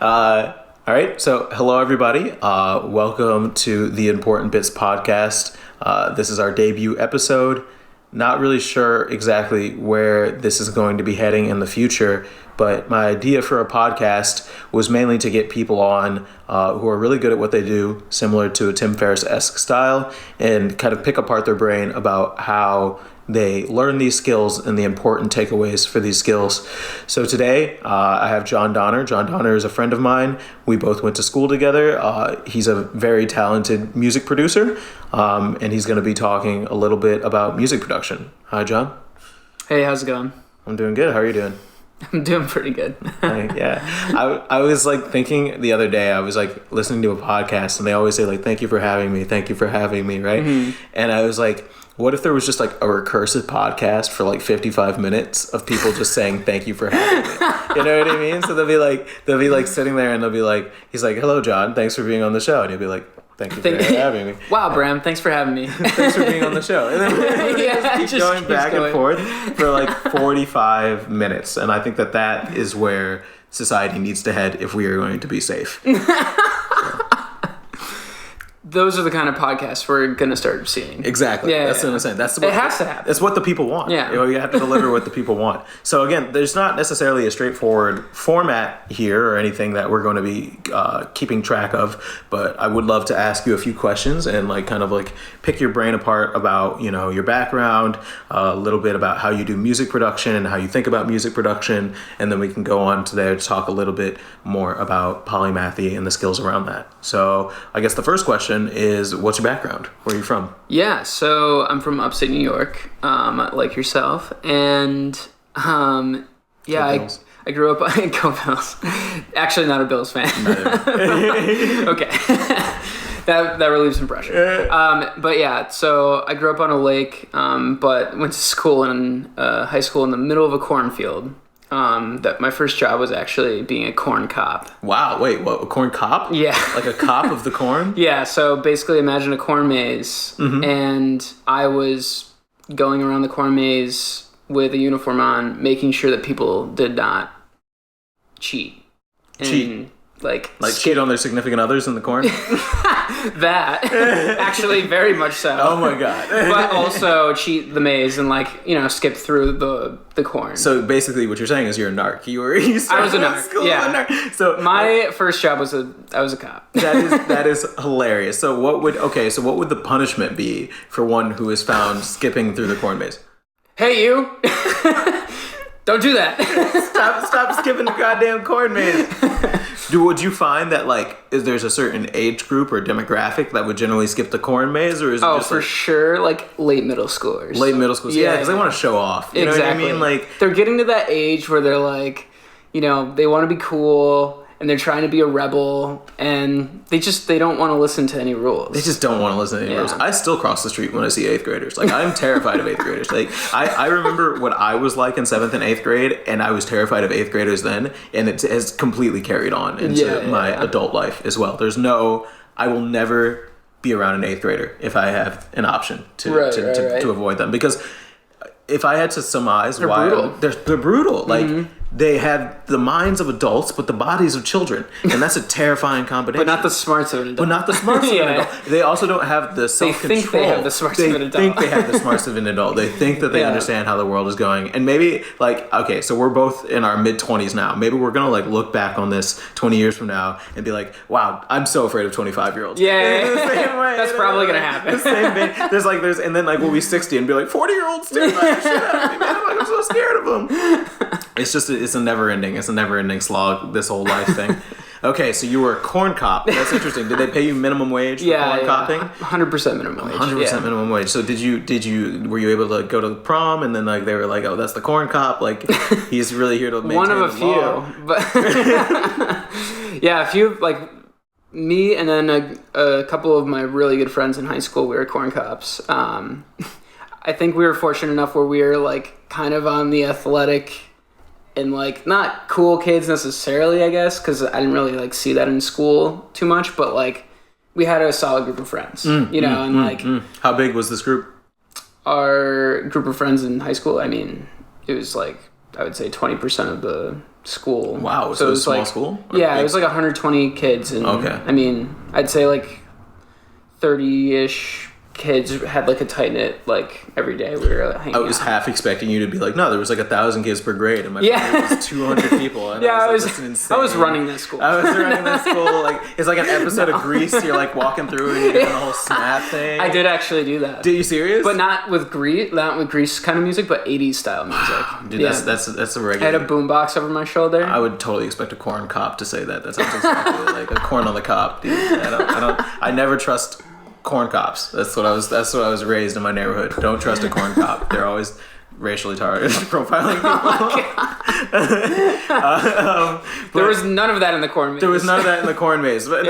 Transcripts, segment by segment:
All right, so hello everybody. Welcome to the Important Bits podcast. This is our debut episode. Not really sure exactly where this is going to be heading in the future, but my idea for a podcast was mainly to get people on who are really good at what they do, similar to a Tim Ferriss-esque style, and kind of pick apart their brain about how they learn these skills and the important takeaways for these skills. So today I have John Donner. John Donner is a friend of mine. We both went to school together. He's a very talented music producer, and he's going to be talking a little bit about music production. Hi, John. Hey, how's it going? I'm doing good. How are you doing? I'm doing pretty good. Yeah. I was like thinking the other day, I was like listening to a podcast and they always say like, thank you for having me, right? Mm-hmm. And I was like, what if there was just like a recursive podcast for like 55 minutes of people just saying thank you for having me? You know what I mean? So they'll be like sitting there and they'll be like, he's like, hello John, thanks for being on the show. And he'll be like, thank you for having me. Wow, Bram, thanks for having me. Thanks for being on the show. And then just keep going back and forth for like 45 minutes. And I think that is where society needs to head if we are going to be safe. Those are the kind of podcasts we're going to start seeing. Exactly. That's what I'm saying. It has to happen. That's what the people want. Yeah. You have to deliver what the people want. So again, there's not necessarily a straightforward format here or anything that we're going to be keeping track of, but I would love to ask you a few questions and like kind of like pick your brain apart about, you know, your background, a little bit about how you do music production and how you think about music production, and then we can go on to there to talk a little bit more about polymathy and the skills around that. So I guess the first question is, what's your background? Where are you from? Yeah, so I'm from upstate New York, like yourself, and I grew up in Go Bills. Actually, not a Bills fan. Okay, that relieves some pressure. But yeah, so I grew up on a lake, but went to school in high school in the middle of a cornfield. That my first job was actually being a corn cop. Wow, wait, what, a corn cop? Yeah. Like a cop of the corn? Yeah, so basically imagine a corn maze, and I was going around the corn maze with a uniform on, making sure that people did not cheat. Like cheat on their significant others in the corn? That. Actually, very much so. Oh my God. But also cheat the maze and skip through the corn. So basically what you're saying is you're a narc. I was a narc. Yeah. So my first job was I was a cop. That is hilarious. So what would the punishment be for one who is found skipping through the corn maze? Hey you. Don't do that. Stop skipping the goddamn corn maze. Would you find that there's a certain age group or demographic that would generally skip the corn maze, or is it just for sure, late middle schoolers? Late middle schoolers, yeah, because they want to show off. You know what I mean? They're getting to that age where they're they want to be cool and they're trying to be a rebel, and they don't want to listen to any rules. They just don't want to listen to any rules. I still cross the street when I see 8th graders. I'm terrified of 8th graders. I remember what I was like in 7th and 8th grade, and I was terrified of 8th graders then, and it has completely carried on into my adult life as well. I will never be around an 8th grader if I have an option to avoid them, because if I had to surmise they're brutal. They have the minds of adults, but the bodies of children. And that's a terrifying combination. But not the smarts of an adult. They also don't have the self-control. They think they have the smarts of an adult. They think that they understand how the world is going. And maybe, so we're both in our mid-20s now. Maybe we're going to, look back on this 20 years from now and be like, wow, I'm so afraid of 25-year-olds. Yeah. The same way, that's probably going to happen. The same thing. And then, we'll be 60 and be like, 40-year-olds terrify the shit out of me, man. I'm so scared of them. It's a never-ending slog, this whole life thing. Okay, so you were a corn cop. That's interesting. Did they pay you minimum wage for corn copping? 100% minimum wage. 100% minimum wage. So were you able to go to the prom and then they were like, oh, that's the corn cop? He's really here to maintain one of a the few, law. But yeah, a few me and then a couple of my really good friends in high school. We were corn cops. I think we were fortunate enough where we were kind of on the athletic and not cool kids necessarily, I guess, because I didn't really see that in school too much, but we had a solid group of friends, How big was this group? Our group of friends in high school, it was I would say 20% of the school. Wow, so it was a small school? Yeah, it was like 120 kids. And I mean, I'd say like 30-ish kids had like a tight knit, like every day we were hanging out. I was half expecting you to be like, no, there was like 1,000 kids per grade, and my it was 200 people. And I was running that school. I was running that school. Like it's like an episode of Grease. You're like walking through and you're doing the whole snap thing. I did actually do that. Did you serious? But not with Grease kind of music, but 80s style music. Dude, that's a regular. I had a boombox over my shoulder. I would totally expect a corn cop to say that. That sounds exactly like a corn on the cob, dude. I never trust corn cops. That's what I was raised in my neighborhood. Don't trust a corn cop. They're always racially targeted, profiling people. There was none of that in the corn maze. There was none of that in the corn maze. But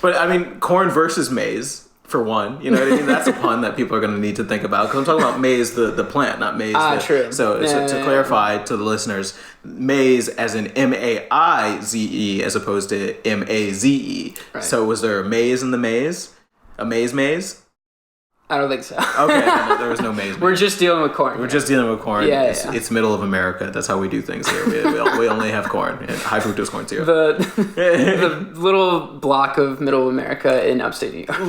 but I mean, corn versus maize, for one. You know what I mean? That's a pun that people are going to need to think about. Because I'm talking about maize, the plant, not maize. True. So to clarify to the listeners, maize as in M-A-I-Z-E as opposed to M-A-Z-E. Right. So was there a maize in the maze? A maze? I don't think so. Okay, there was no maze. We're just dealing with corn. We're just dealing with corn. Yeah, it's middle of America. That's how we do things here. We only have corn and high fructose corn syrup. The little block of middle America in upstate New York.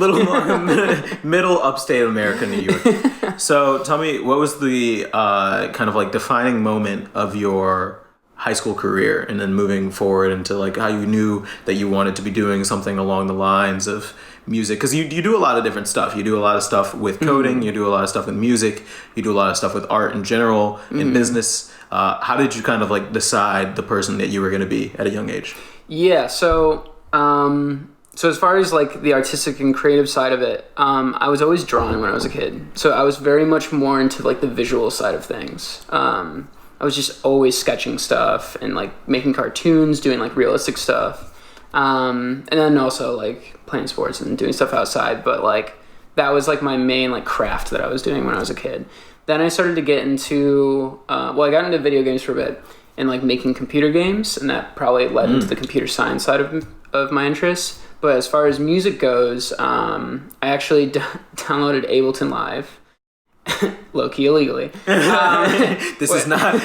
Middle upstate America, New York. So tell me, what was the kind of like defining moment of your high school career, and then moving forward into like how you knew that you wanted to be doing something along the lines of music? Because you do a lot of different stuff. You do a lot of stuff with coding, you do a lot of stuff with music, you do a lot of stuff with art in general, in business. How did you kind of like decide the person that you were going to be at a young age? Yeah, so as far as like the artistic and creative side of it, I was always drawing when I was a kid. So I was very much more into like the visual side of things. I was just always sketching stuff and like making cartoons, doing like realistic stuff. And then also like playing sports and doing stuff outside. But like that was like my main like craft that I was doing when I was a kid. Then I started to get into, I got into video games for a bit and like making computer games. And that probably led into the computer science side of my interests. But as far as music goes, I actually downloaded Ableton Live. Low-key illegally. This is not...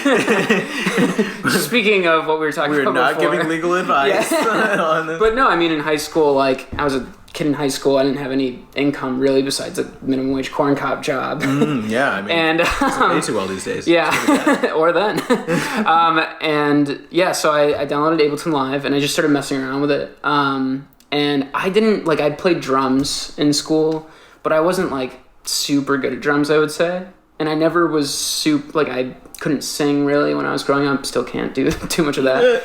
Speaking of what we were talking about not before. giving legal advice on this. But no, I mean, in high school, like, I was a kid in high school. I didn't have any income, really, besides a minimum wage corn cob job. Yeah, I mean, and, pay too well these days. Yeah, or then. So I downloaded Ableton Live, and I just started messing around with it. And I didn't, like, I played drums in school, but I wasn't, like, super good at drums, I would say. And I never was I couldn't sing really when I was growing up. Still can't do too much of that.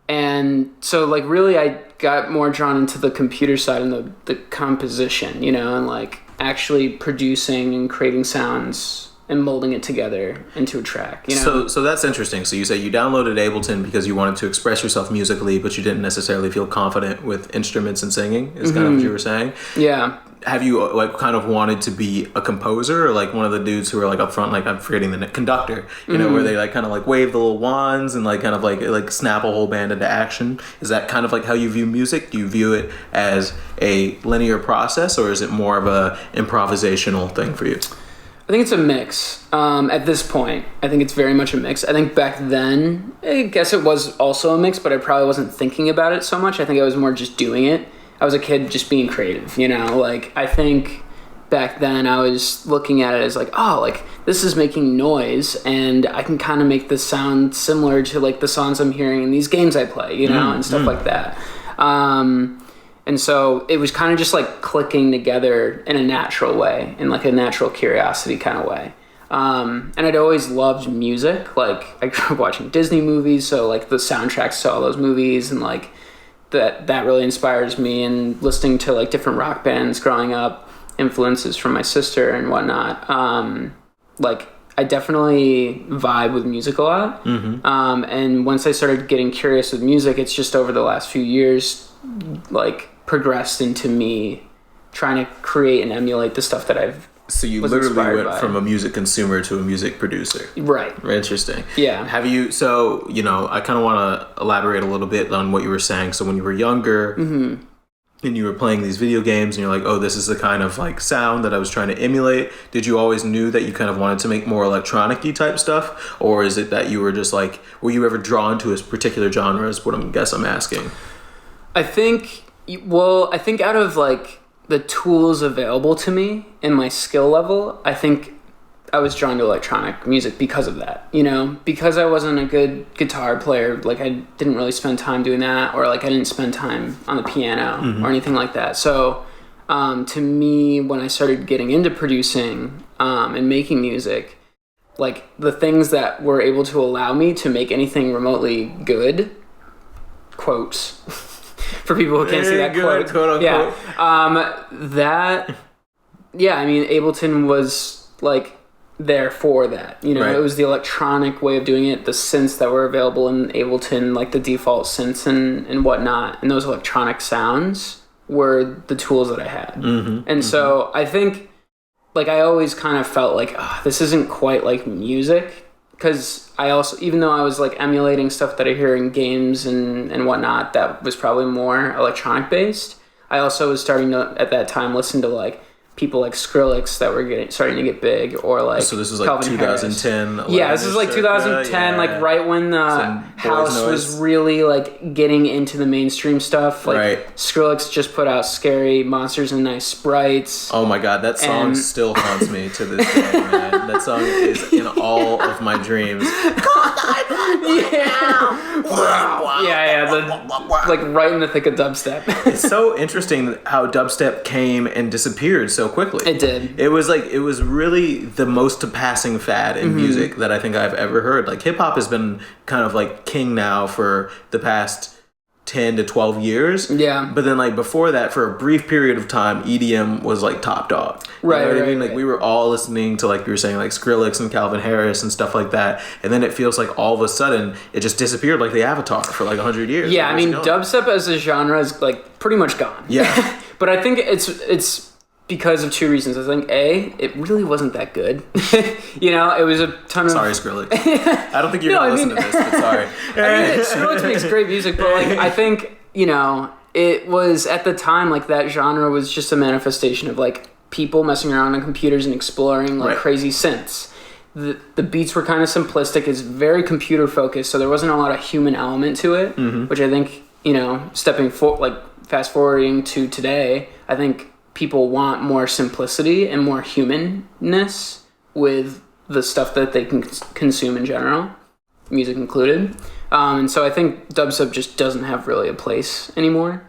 And so like really I got more drawn into the computer side and the composition, you know, and like actually producing and creating sounds and molding it together into a track, you know? So that's interesting. So you say you downloaded Ableton because you wanted to express yourself musically, but you didn't necessarily feel confident with instruments and singing, is kind of what you were saying? Yeah. Have you like kind of wanted to be a composer, or like one of the dudes who are like up front, like I'm forgetting the conductor, you know, where they like kind of like wave the little wands and like kind of like snap a whole band into action? Is that kind of like how you view music? Do you view it as a linear process, or is it more of a improvisational thing for you? I think it's a mix. At this point, I think it's very much a mix. I think back then, I guess it was also a mix, but I probably wasn't thinking about it so much. I think I was more just doing it. I was a kid just being creative, you know? Like, I think back then I was looking at it as like, oh, like, this is making noise, and I can kind of make this sound similar to, like, the songs I'm hearing in these games I play, you know, and stuff like that. And so it was kind of just like clicking together in a natural way, in like a natural curiosity kind of way. And I'd always loved music. Like I grew up watching Disney movies, so like the soundtracks to all those movies, and like that really inspires me. And listening to like different rock bands growing up, influences from my sister and whatnot. Like I definitely vibe with music a lot. And once I started getting curious with music, it's just over the last few years, like progressed into me trying to create and emulate the stuff that I've literally went from a music consumer to a music producer. Right. Interesting. Yeah. Have you, I kind of want to elaborate a little bit on what you were saying. So when you were younger, and you were playing these video games and you're like, oh, this is the kind of like sound that I was trying to emulate? Did you always knew that you kind of wanted to make more electronic-y type stuff? Or is it that you were just like, were you ever drawn to a particular genre is what I'm asking? I think out of like the tools available to me and my skill level, I think I was drawn to electronic music because of that, you know, because I wasn't a good guitar player. Like I didn't really spend time doing that, or like I didn't spend time on the piano or anything like that. So to me, when I started getting into producing and making music, like the things that were able to allow me to make anything remotely good, quotes for people who can't see that quote, yeah, I mean, Ableton was like there for that, you know. Right. It was the electronic way of doing it, the synths that were available in Ableton, like the default synths and whatnot, and those electronic sounds were the tools that I had. And so I think, like, I always kind of felt like, oh, this isn't quite like music, because I also, even though I was like emulating stuff that I hear in games and whatnot, that was probably more electronic based. I also was starting to, at that time, listen to like people like Skrillex that were starting to get big, or like, so this was like Calvin 2010. Yeah, this was like 2010, like right when the house was really like getting into the mainstream stuff. Like Skrillex just put out Scary Monsters and Nice Sprites. Oh my god, that song still haunts me to this day, man. That song is in all of my dreams. Like right in the thick of dubstep. It's so interesting how dubstep came and disappeared so quickly. It did. It was really the most passing fad in music that I think I've ever heard. Like hip hop has been kind of like king now for the past 10 to 12 years. Yeah. But then like before that, for a brief period of time, EDM was like top dog. Right. You know what I mean? Like we were all listening to, like you were saying, like Skrillex and Calvin Harris and stuff like that. And then it feels like all of a sudden it just disappeared like the Avatar for like 100 years. Yeah, I mean, dubstep as a genre is like pretty much gone. Yeah. But I think it's because of two reasons. I think A, it really wasn't that good. You know, it was a ton of... Sorry, Skrillex. I don't think you're going to listen to this, but sorry. I mean, Skrillex makes great music, but like, I think, you know, it was at the time, like that genre was just a manifestation of like people messing around on computers and exploring like crazy synths. The beats were kind of simplistic. It's very computer focused, so there wasn't a lot of human element to it, which I think, you know, fast forwarding to today, I think people want more simplicity and more humanness with the stuff that they can consume in general, music included. And so I think dubstep just doesn't have really a place anymore.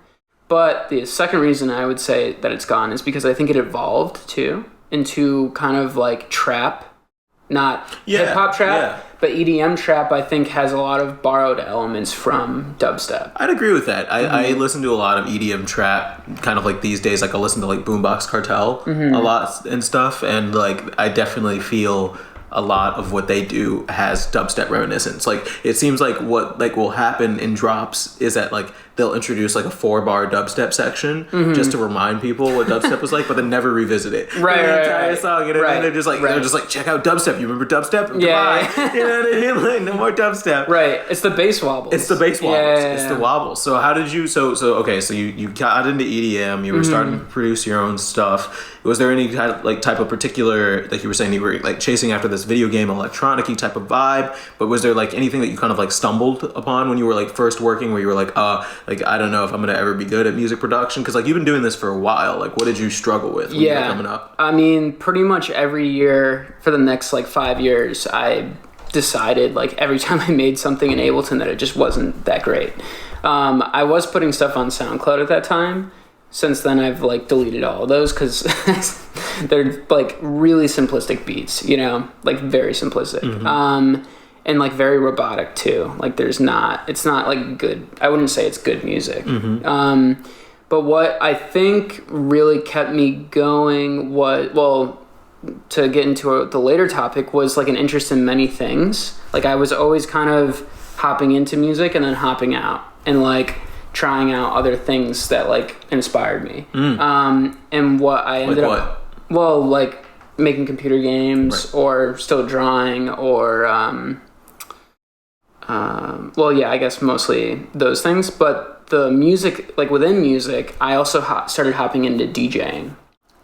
But the second reason I would say that it's gone is because I think it evolved too into kind of like trap, not hip-hop trap, but EDM trap, I think, has a lot of borrowed elements from dubstep. I'd agree with that. I listen to a lot of EDM trap, kind of like these days. Like I listen to like Boombox Cartel a lot and stuff, and like I definitely feel a lot of what they do has dubstep reminiscence. Like it seems like what like will happen in drops is that like they'll introduce like a 4-bar dubstep section just to remind people what dubstep was like, but then never revisit it. The entire song, and then they're just like check out dubstep. You remember dubstep? Yeah. You know what I mean? Like no more dubstep. Right. It's the bass wobbles. It's the bass wobbles. It's the wobbles. So how did you? So you got into EDM. You were starting to produce your own stuff. Was there any type of particular, like you were saying, you were like chasing after this video game electronic-y type of vibe? But was there like anything that you kind of like stumbled upon when you were like first working, where you were like I don't know if I'm gonna ever be good at music production? Because like you've been doing this for a while. Like what did you struggle with when you were coming up? I mean, pretty much every year for the next like 5 years, I decided like every time I made something in Ableton that it just wasn't that great. I was putting stuff on SoundCloud at that time. Since then, I've like deleted all of those because they're like really simplistic beats, you know, like very simplistic. And like very robotic too. Like it's not like good. I wouldn't say it's good music. But what I think really kept me going was, well, to get into the later topic, was like an interest in many things. Like I was always kind of hopping into music and then hopping out and like trying out other things that like inspired me. And what I ended up, well, like making computer games or still drawing or, well, yeah, I guess mostly those things. But the music, like within music, I also started hopping into DJing.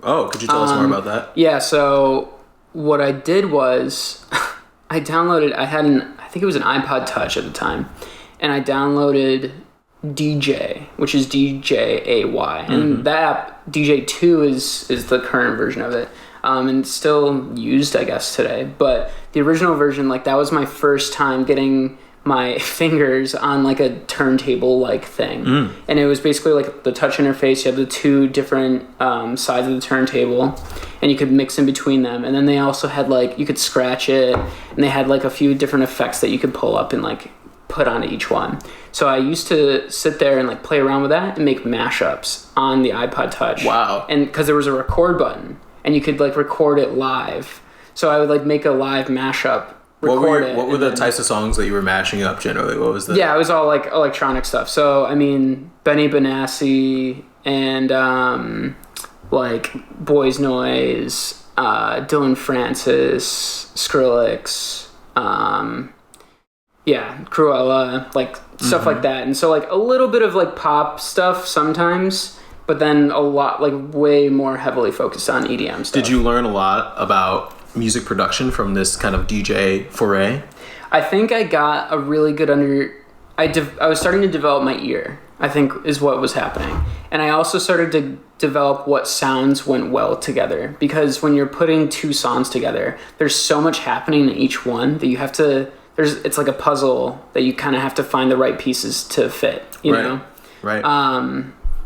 Oh, could you tell us more about that? Yeah, so what I did was I think it was an iPod Touch at the time, and I downloaded DJ, which is DJay, and that app, DJ2, is the current version of it, and it's still used, I guess, today. But the original version, like, that was my first time getting my fingers on like a turntable like thing, and it was basically like the touch interface. You have the two different sides of the turntable, and you could mix in between them. And then they also had like, you could scratch it, and they had like a few different effects that you could pull up and like put onto each one. So I used to sit there and like play around with that and make mashups on the iPod Touch. Wow. And because there was a record button, and you could like record it live. So I would like make a live mashup. What were the types of songs that you were mashing up generally? What was the... Yeah, it was all like electronic stuff. So, I mean, Benny Benassi and like Boys Noise, Dylan Francis, Skrillex, Cruella, like stuff like that. And so like a little bit of like pop stuff sometimes, but then a lot, like way more heavily focused on EDM stuff. Did you learn a lot about music production from this kind of DJ foray? I think I got a really good I was starting to develop my ear, I think, is what was happening. And I also started to develop what sounds went well together, because when you're putting two songs together, there's so much happening in each one that you have to, it's like a puzzle that you kind of have to find the right pieces to fit, you know? Right.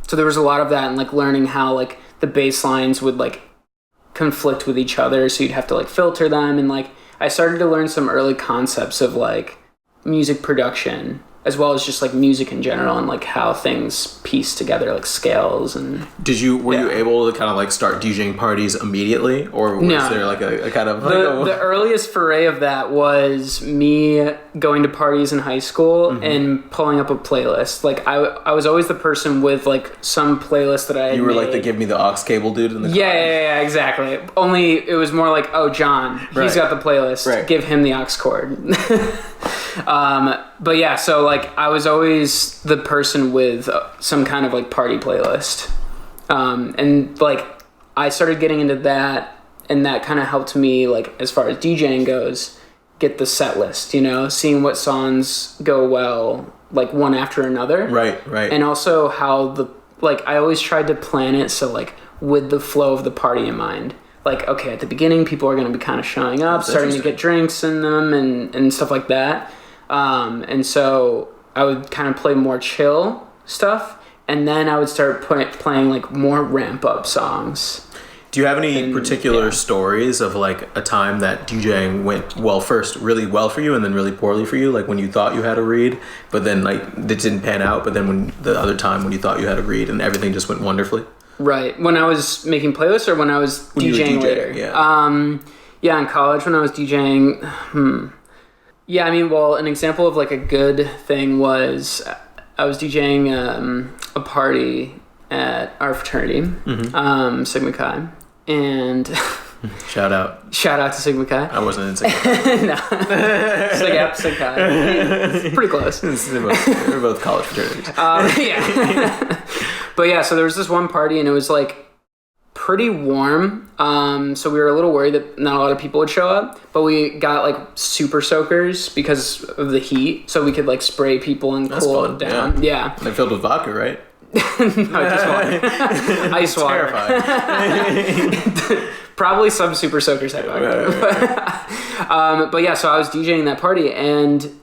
So there was a lot of that, and like learning how like the bass lines would like conflict with each other, so you'd have to like filter them. And like I started to learn some early concepts of like music production, as well as just like music in general, and like how things piece together, like scales. And were you able to kind of like start DJing parties immediately, or was there like a kind of the earliest foray of that was me going to parties in high school and pulling up a playlist. Like I was always the person with like some playlist that I had like the give me the aux cable dude in the car. Yeah, exactly. Only it was more like, oh, John, he's got the playlist, give him the aux cord. But yeah, so like I was always the person with some kind of like party playlist, and like I started getting into that, and that kind of helped me, like as far as DJing goes, get the set list, you know, seeing what songs go well like one after another. Right. And also how I always tried to plan it so like with the flow of the party in mind. Like, okay, at the beginning, people are going to be kind of showing up, starting to get drinks in them and stuff like that. And so I would kind of play more chill stuff, and then I would start playing like more ramp up songs. Do you have any particular stories of like a time that DJing went really well for you, and then really poorly for you? Like when you thought you had a read, but then like it didn't pan out, but then when the other time when you thought you had a read and everything just went wonderfully? Right. When I was making playlists, or when I was DJing later? Yeah, in college when I was DJing. Yeah, I mean, well, an example of like a good thing was I was DJing a party at our fraternity, Sigma Chi, and shout out to Sigma Chi. I wasn't in Sigma Chi. No, Sig Chi. It's pretty close. We're both college fraternities. Yeah. But yeah, so there was this one party, and it was like pretty warm. So we were a little worried that not a lot of people would show up, but we got like super soakers because of the heat, so we could like spray people and cool it down. Yeah. They're filled with vodka, right? No, just water. Ice water. Terrifying. Probably some super soakers had vodka. But yeah, so I was DJing that party, and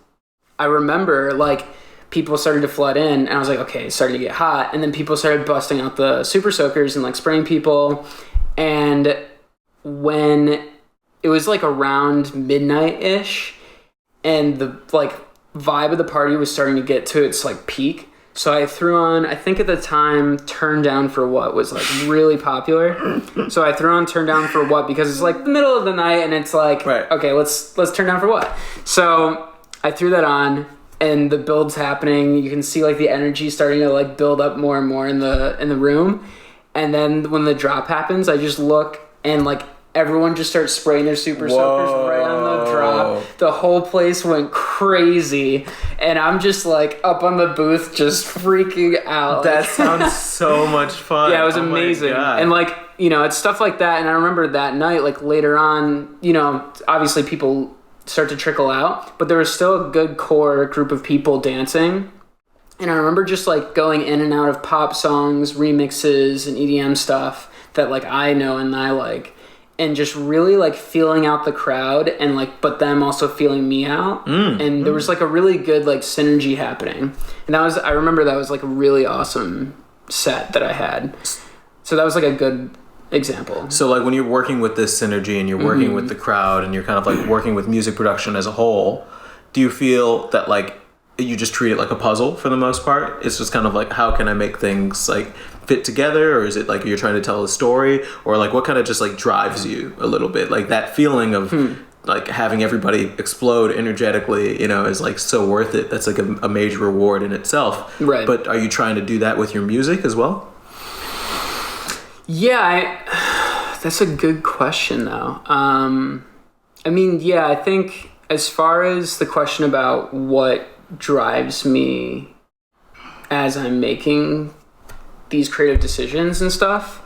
I remember like people started to flood in, and I was like, okay, it's starting to get hot. And then people started busting out the super soakers and like spraying people. And when it was like around midnight-ish, and the like vibe of the party was starting to get to its like peak, so I threw on, I think at the time, Turn Down for What was like really popular. So I threw on Turn Down for What because it's like the middle of the night, and it's like, okay, let's turn down for what? So I threw that on, and the build's happening. You can see like the energy starting to like build up more and more in the room. And then when the drop happens, I just look, and like everyone just starts spraying their super soakers right on the drop. drop, the whole place went crazy, and I'm just like up on the booth just freaking out. That sounds so much fun. Yeah, it was amazing. And like, you know, it's stuff like that. And I remember that night, like later on, you know, obviously people start to trickle out, but there was still a good core group of people dancing. And I remember just like going in and out of pop songs, remixes, and EDM stuff that like I know and I like, and just really like feeling out the crowd and like, but them also feeling me out. And there was like a really good like synergy happening. And I remember that was like a really awesome set that I had. So that was like a good example. So like when you're working with this synergy and you're working with the crowd and you're kind of like working with music production as a whole, do you feel that like you just treat it like a puzzle for the most part? It's just kind of like, how can I make things like fit together? Or is it like you're trying to tell a story? Or like what kind of just like drives you a little bit? Like that feeling of like having everybody explode energetically, you know, is like so worth it. That's like a major reward in itself. Right. But are you trying to do that with your music as well? Yeah, that's a good question though. I mean, yeah, I think as far as the question about what drives me as I'm making these creative decisions and stuff,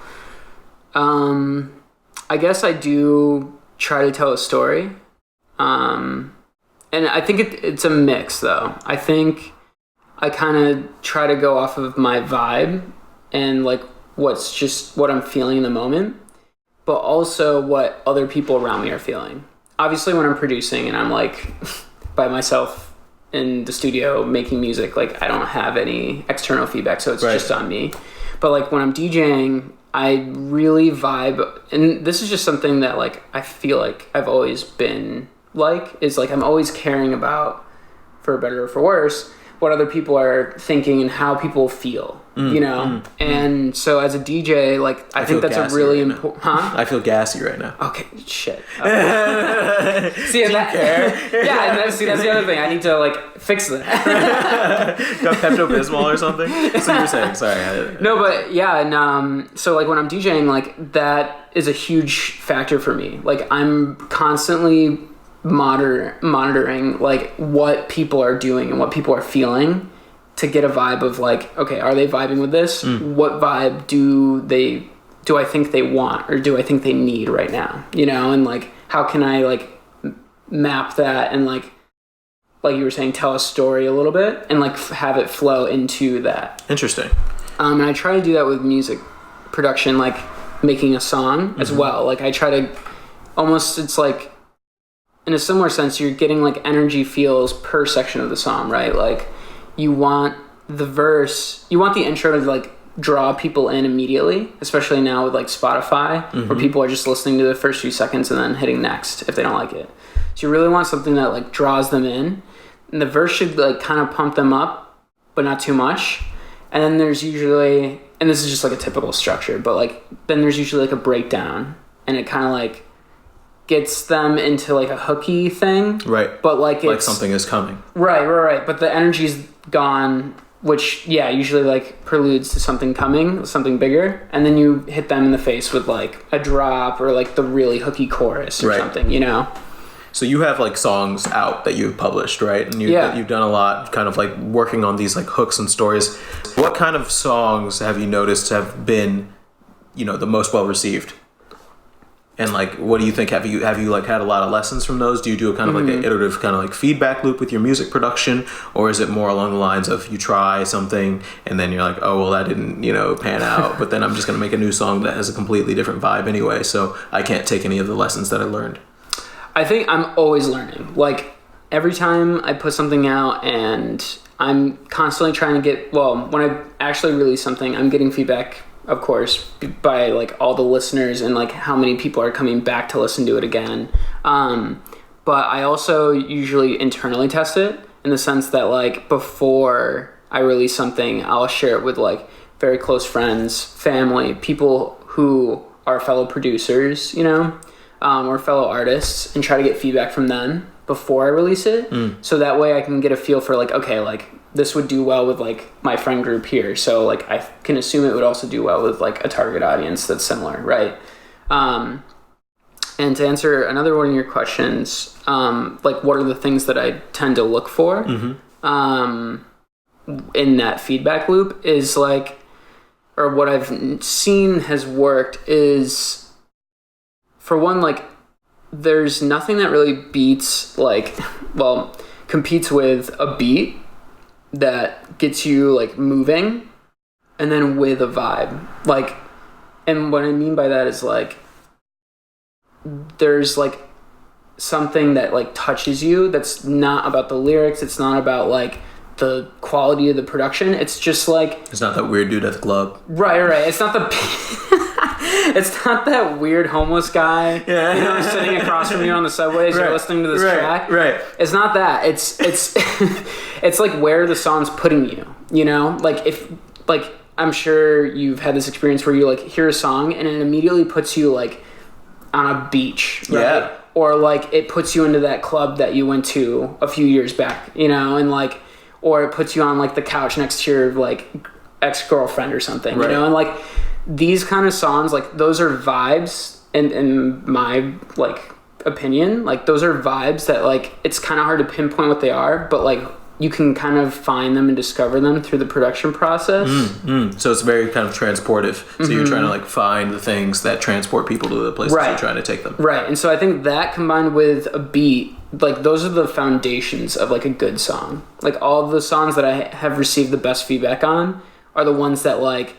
I guess I do try to tell a story. And I think it's a mix though. I think I kind of try to go off of my vibe and like what's just what I'm feeling in the moment, but also what other people around me are feeling. Obviously when I'm producing and I'm like by myself in the studio making music, like I don't have any external feedback, so it's just on me. But like when I'm DJing, I really vibe, and this is just something that like I feel like I've always been like, is like I'm always caring about, for better or for worse, what other people are thinking and how people feel, you know? And so as a DJ, like, I think that's a really important... Huh? I feel gassy right now. Okay, shit. Okay. See, do you care? Yeah, and that's the other thing. I need to, like, fix that. Got Pepto-Bismol or something? That's what you're saying. Sorry. No, but yeah, and so, like, when I'm DJing, like, that is a huge factor for me. Like, I'm constantly monitoring like what people are doing and what people are feeling to get a vibe of like, okay, are they vibing with this? What vibe do I think they want or do I think they need right now, you know? And like how can I like map that and like you were saying, tell a story a little bit and like have it flow into that. Interesting. And I try to do that with music production, like making a song as well. Like I try to almost, it's like in a similar sense, you're getting like energy feels per section of the song, right? Like you want the verse, you want the intro to like draw people in immediately, especially now with like Spotify, where people are just listening to the first few seconds and then hitting next if they don't like it. So you really want something that like draws them in, and the verse should like kind of pump them up, but not too much. And then there's usually, and this is just like a typical structure, but like then there's usually like a breakdown, and it kind of like gets them into like a hooky thing, right? But like it's like something is coming, right. But the energy's gone, which usually like preludes to something coming, something bigger, and then you hit them in the face with like a drop or like the really hooky chorus or something, you know. So you have like songs out that you've published, right? And you've done a lot, kind of like working on these like hooks and stories. What kind of songs have you noticed have been, you know, the most well received? And like, what do you think? Have you like had a lot of lessons from those? Do you do a kind of like an iterative kind of like feedback loop with your music production, or is it more along the lines of you try something and then you're like, oh well, that didn't, you know, pan out, but then I'm just gonna make a new song that has a completely different vibe anyway, so I can't take any of the lessons that I learned? I think I'm always learning. Like every time I put something out, and I'm constantly trying to get. Well, when I actually release something, I'm getting feedback, of course, by like all the listeners and like how many people are coming back to listen to it again. But I also usually internally test it in the sense that like before I release something, I'll share it with like very close friends, family, people who are fellow producers, you know, or fellow artists, and try to get feedback from them before I release it. So that way I can get a feel for like, okay, like this would do well with like my friend group here, so like I can assume it would also do well with like a target audience that's similar, right? And to answer another one of your questions, like what are the things that I tend to look for in that feedback loop is like, or what I've seen has worked is, for one, like there's nothing that really beats competes with a beat that gets you like moving and then with a vibe. Like, and what I mean by that is like, there's like something that like touches you that's not about the lyrics, it's not about like the quality of the production, it's just like, it's not that weird dude at the club, right, it's not the it's not that weird homeless guy, you know, sitting across from you on the subway as you're listening to this track, it's not that, it's it's like where the song's putting you, you know, like if like I'm sure you've had this experience where you like hear a song and it immediately puts you like on a beach, right? Yeah. Or like it puts you into that club that you went to a few years back, you know, and like, or it puts you on like the couch next to your like ex-girlfriend or something, you know, and like these kind of songs, like those are vibes, and in my like opinion, like those are vibes that like it's kind of hard to pinpoint what they are, but like you can kind of find them and discover them through the production process. So it's very kind of transportive. So you're trying to like find the things that transport people to the places you're trying to take them. Right. And so I think that combined with a beat, like those are the foundations of like a good song. Like all of the songs that I have received the best feedback on are the ones that like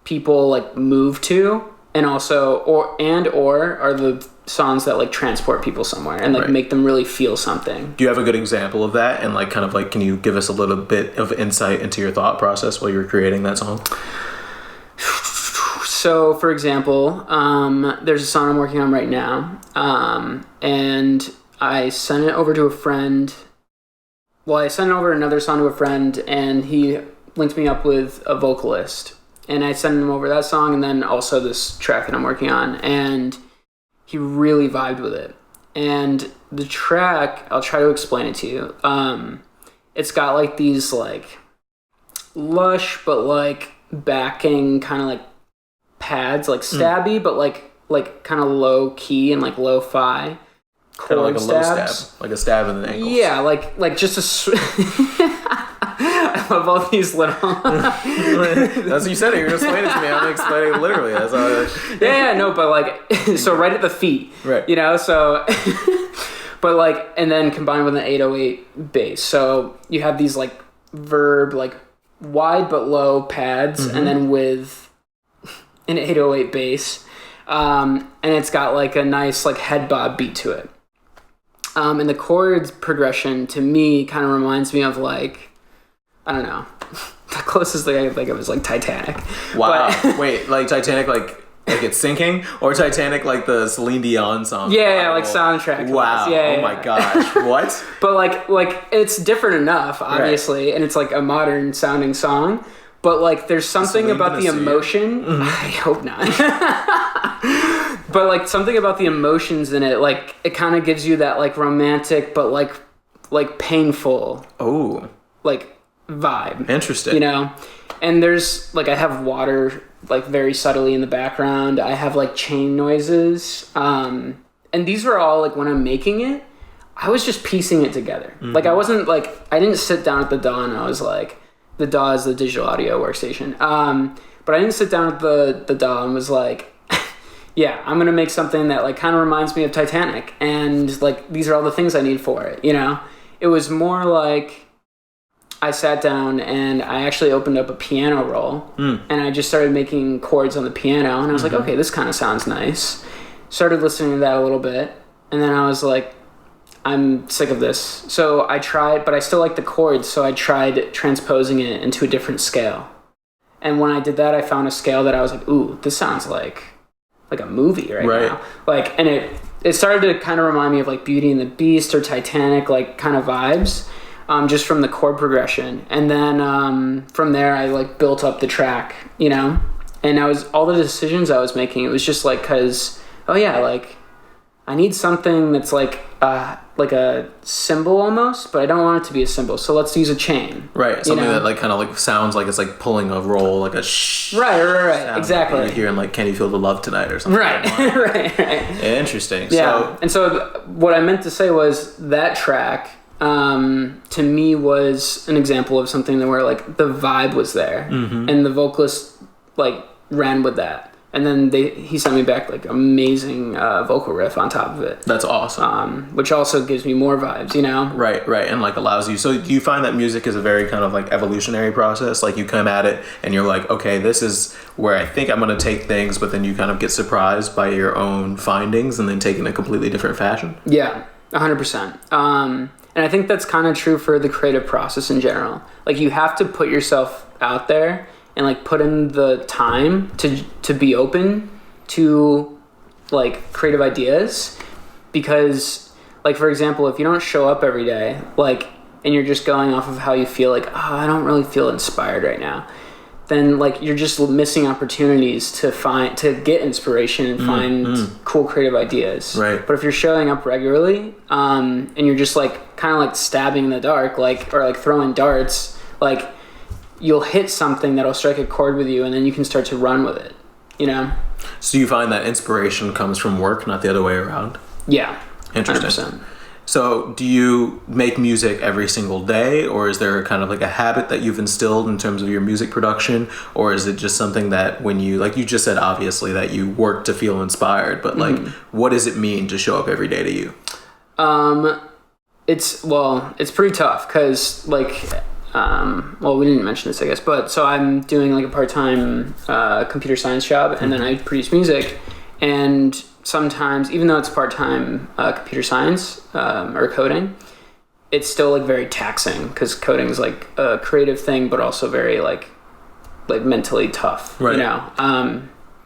people like move to, and also or are the songs that like transport people somewhere and like make them really feel something. Do you have a good example of that? And like kind of like, can you give us a little bit of insight into your thought process while you were creating that song? So for example, there's a song I'm working on right now, and I sent it over to a friend. Well, I sent over another song to a friend, and he linked me up with a vocalist, and I sent him over that song and then also this track that I'm working on, and he really vibed with it. And the track, I'll try to explain it to you. It's got like these like lush but like backing kind of like pads, like stabby, but like kind of low key and like lo-fi chord like a stabs. low stab, like a stab in the ankles. Yeah, like just a. I love all these little. That's what you said. You're gonna explain it to me. I'm explaining it literally. That's all. Yeah, no, but like, so right at the feet, right? You know, so. But like, and then combined with an 808 bass, so you have these like verb like wide but low pads, and then with an 808 bass, and it's got like a nice like head bob beat to it. And the chords progression to me kind of reminds me of like, I don't know, the closest thing I can think of is like Titanic. Wow. But, wait, like Titanic, like it's sinking, or Titanic like the Celine Dion song? Yeah, like soundtrack. Wow. Yeah, oh my gosh. What? But like it's different enough, obviously, and it's like a modern sounding song. But like there's something about the emotion. I hope not. But like something about the emotions in it, like it kind of gives you that like romantic but like painful like vibe. Interesting. You know? And there's like I have water like very subtly in the background. I have like chain noises. And these were all like when I'm making it, I was just piecing it together. Like I wasn't like I didn't sit down at the DAW and I was like, the DAW is the digital audio workstation. But I didn't sit down at the DAW and was like, yeah, I'm going to make something that like kind of reminds me of Titanic. And like, these are all the things I need for it. You know, it was more like I sat down and I actually opened up a piano roll and I just started making chords on the piano. And I was like, okay, this kind of sounds nice. Started listening to that a little bit. And then I was like, I'm sick of this. So I tried, but I still like the chords. So I tried transposing it into a different scale. And when I did that, I found a scale that I was like, ooh, this sounds like a movie right now. Like, and it started to kind of remind me of like Beauty and the Beast or Titanic, like kind of vibes, just from the chord progression. And then from there, I like built up the track, you know, and all the decisions I was making, it was just like, cause, oh yeah, like, I need something that's like a symbol almost, but I don't want it to be a symbol. So let's use a chain. Right. Something that like kind of like sounds like it's like pulling a roll, like a shh. Right. Exactly. Like you're hearing like, "Can you feel the love tonight?" or something. Right. right. Interesting. Yeah. And so what I meant to say was that track to me was an example of something that where like the vibe was there, and the vocalist like ran with that. And then he sent me back like amazing vocal riff on top of it. That's awesome. Which also gives me more vibes, you know? Right, and like allows you. So do you find that music is a very kind of like evolutionary process? Like you come at it and you're like, okay, this is where I think I'm going to take things, but then you kind of get surprised by your own findings and then take it in a completely different fashion? Yeah, 100%. And I think that's kind of true for the creative process in general. Like you have to put yourself out there and like put in the time to be open to like creative ideas, because like for example, if you don't show up every day like and you're just going off of how you feel, like I don't really feel inspired right now, then like you're just missing opportunities to get inspiration and find cool creative ideas. Right. But if you're showing up regularly and you're just like kind of like stabbing in the dark, like or like throwing darts, like you'll hit something that'll strike a chord with you, and then you can start to run with it, you know? So you find that inspiration comes from work, not the other way around? Yeah. Interesting. 100%. So do you make music every single day, or is there kind of like a habit that you've instilled in terms of your music production? Or is it just something that when you, like you just said, obviously that you work to feel inspired, but like what does it mean to show up every day to you? It's pretty tough because like, we didn't mention this, I guess, but so I'm doing like a part-time computer science job, and then I produce music, and sometimes, even though it's part-time computer science or coding, it's still like very taxing because coding is like a creative thing, but also very like mentally tough, right. You know?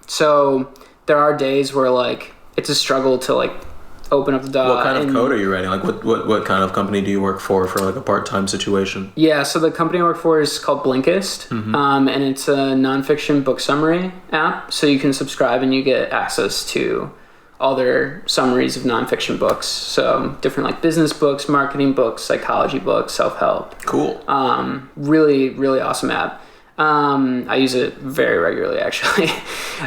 So there are days where like it's a struggle to like open up the DAW. What kind of code are you writing? Like what kind of company do you work for like a part-time situation? Yeah, so the company I work for is called Blinkist, and it's a nonfiction book summary app. So you can subscribe and you get access to all their summaries of nonfiction books. So different like business books, marketing books, psychology books, self-help. Cool. Really, really awesome app. I use it very regularly actually.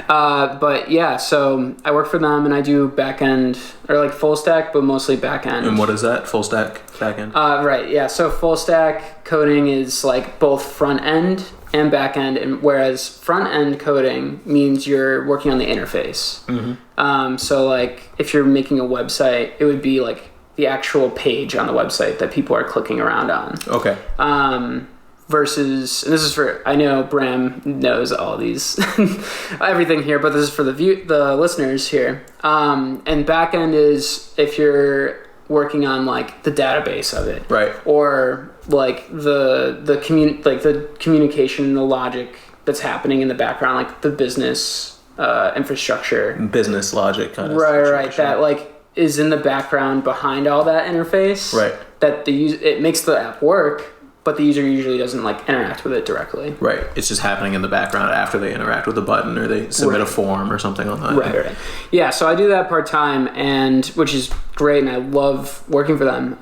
But yeah, so I work for them and I do back end or like full stack, but mostly back end. And what is that? Full stack back end? Right. Yeah. So full stack coding is like both front end and back end. And whereas front end coding means you're working on the interface. So like if you're making a website, it would be like the actual page on the website that people are clicking around on. Okay. Versus, and this is for, I know Bram knows all these, everything here, but this is for the listeners here. And back end is if you're working on like the database of it, right? Or like the communication, the logic that's happening in the background, like the business infrastructure, business logic kind of right. That like is in the background behind all that interface, right? That it makes the app work. But the user usually doesn't like interact with it directly. Right. It's just happening in the background after they interact with the button or they submit a form or something on that. Right. Yeah. So I do that part-time, and which is great, and I love working for them.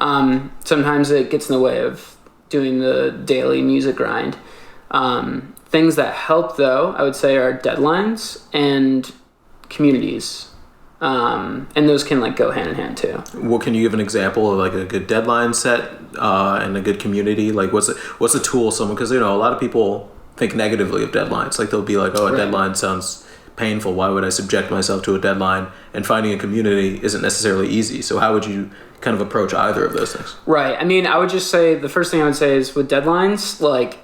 Sometimes it gets in the way of doing the daily music grind. Things that help, though, I would say, are deadlines and communities. And those can like go hand in hand too. Well, can you give an example of like a good deadline set and a good community? Like what's a tool because a lot of people think negatively of deadlines. Like they'll be like, a deadline sounds painful. Why would I subject myself to a deadline? And finding a community isn't necessarily easy. So how would you kind of approach either of those things? Right. I mean, I would just say the first thing I would say is with deadlines, like,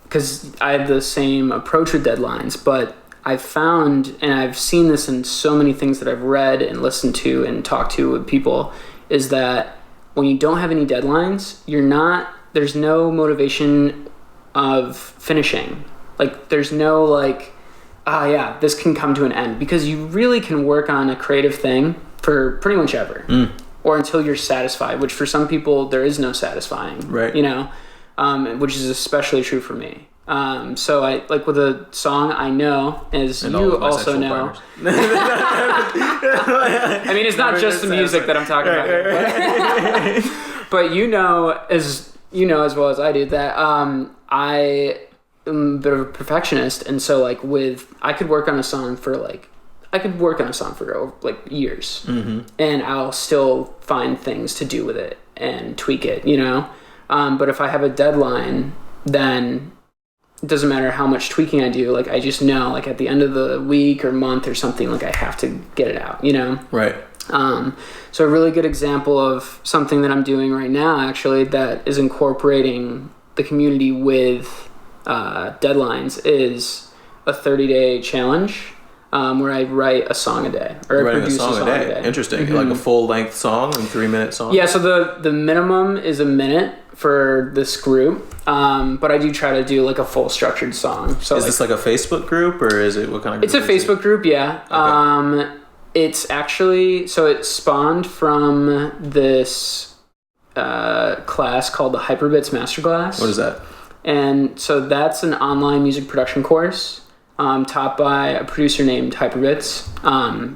because I have the same approach with deadlines, but I've found, and I've seen this in so many things that I've read and listened to and talked to with people, is that when you don't have any deadlines, there's no motivation of finishing. Like, there's no like, this can come to an end, because you really can work on a creative thing for pretty much ever, or until you're satisfied, which for some people there is no satisfying, right? Which is especially true for me. So I like with a song I know, as and you also know. I mean, it's not just the music that I'm talking about, but you know as well as I do that I am a bit of a perfectionist, and so like I could work on a song for years, and I'll still find things to do with it and tweak it, but if I have a deadline, then it doesn't matter how much tweaking I do. Like I just know, like at the end of the week or month or something, like I have to get it out, Right. So a really good example of something that I'm doing right now, actually, that is incorporating the community with deadlines is a 30-day challenge where I write a song a day, or I produce a song a day. Interesting. Like a full-length song, a 3-minute song? Yeah, so the minimum is a minute for this group, but I do try to do like a full structured song. So is this like a Facebook group, or is it what kind of group? It's a Facebook group, yeah. Okay. It's actually, so it spawned from this class called the Hyperbits Masterclass. What is that? And so that's an online music production course taught by a producer named Hyperbits.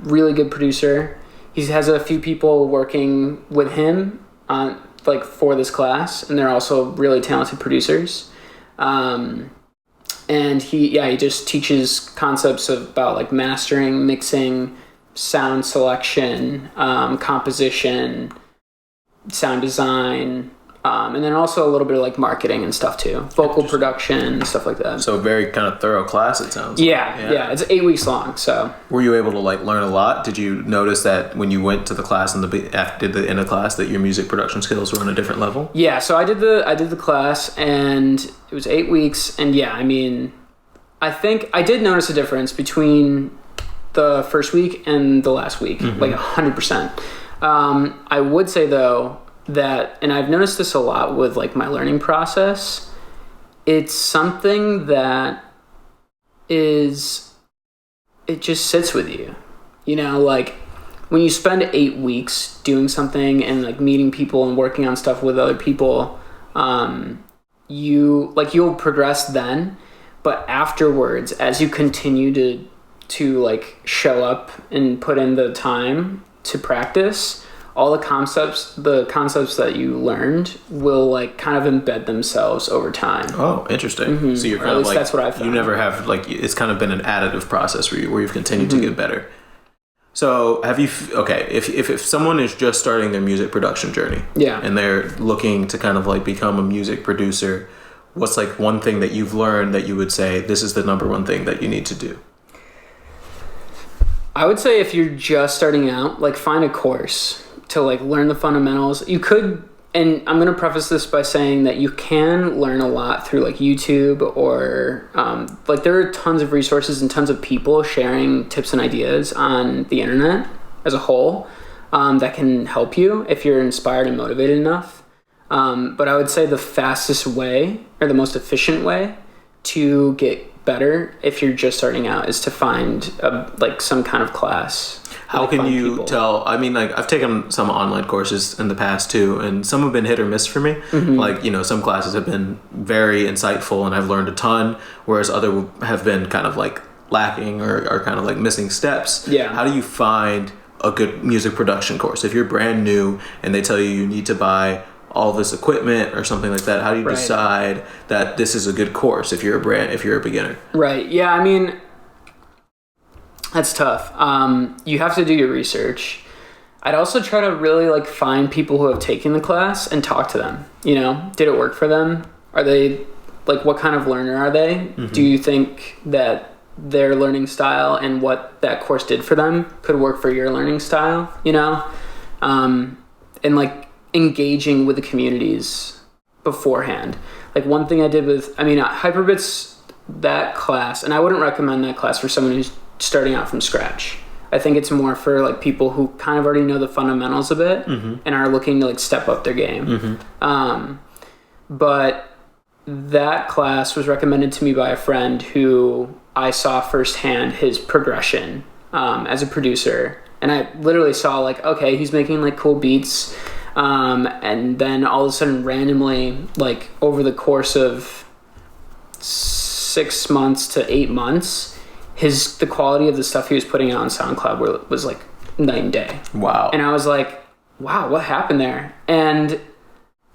Really good producer. He has a few people working with him like for this class, and they're also really talented producers. And he just teaches concepts about like mastering, mixing, sound selection, composition, sound design, and then also a little bit of like marketing and stuff too, vocal production, stuff like that. So a very kind of thorough class, it sounds like. Yeah, it's 8 weeks long. So were you able to like learn a lot? Did you notice that when you went to the class and did the end of class that your music production skills were on a different level? Yeah, so I did the class, and it was 8 weeks, and yeah, I mean, I think I did notice a difference between the first week and the last week, like 100%. I would say though that, and I've noticed this a lot with like my learning process, it's something that it just sits with you, like when you spend 8 weeks doing something and like meeting people and working on stuff with other people, you'll progress then, but afterwards, as you continue to like show up and put in the time to practice, all the concepts that you learned will like kind of embed themselves over time. Oh, interesting. So you're kind of like, that's what I found. You never have like, it's kind of been an additive process where you've continued to get better. So have you, if someone is just starting their music production journey, and they're looking to kind of like become a music producer, what's like one thing that you've learned that you would say, this is the number one thing that you need to do? I would say if you're just starting out, like find a course to like learn the fundamentals. You could, and I'm going to preface this by saying that you can learn a lot through like YouTube or like there are tons of resources and tons of people sharing tips and ideas on the internet as a whole that can help you if you're inspired and motivated enough. But I would say the fastest way or the most efficient way to get better if you're just starting out is to find like some kind of class. How can you tell? I mean, like I've taken some online courses in the past too, and some have been hit or miss for me. Like, some classes have been very insightful and I've learned a ton, whereas other have been kind of like lacking or kind of like missing steps. Yeah. How do you find a good music production course? If you're brand new and they tell you need to buy all this equipment or something like that, how do you decide that this is a good course if you're a beginner? Right. Yeah, I mean, that's tough. You have to do your research. I'd also try to really like find people who have taken the class and talk to them. Did it work for them? Are they like, what kind of learner are they? Do you think that their learning style and what that course did for them could work for your learning style? And like engaging with the communities beforehand. Like one thing I did with, Hyperbits, that class, and I wouldn't recommend that class for someone who's starting out from scratch. I think it's more for like people who kind of already know the fundamentals of it and are looking to like step up their game. But that class was recommended to me by a friend who I saw firsthand his progression as a producer. And I literally saw like, okay, he's making like cool beats. And then all of a sudden randomly, like over the course of 6 months to 8 months, the quality of the stuff he was putting out on SoundCloud was like night and day. Wow. And I was like, wow, what happened there? And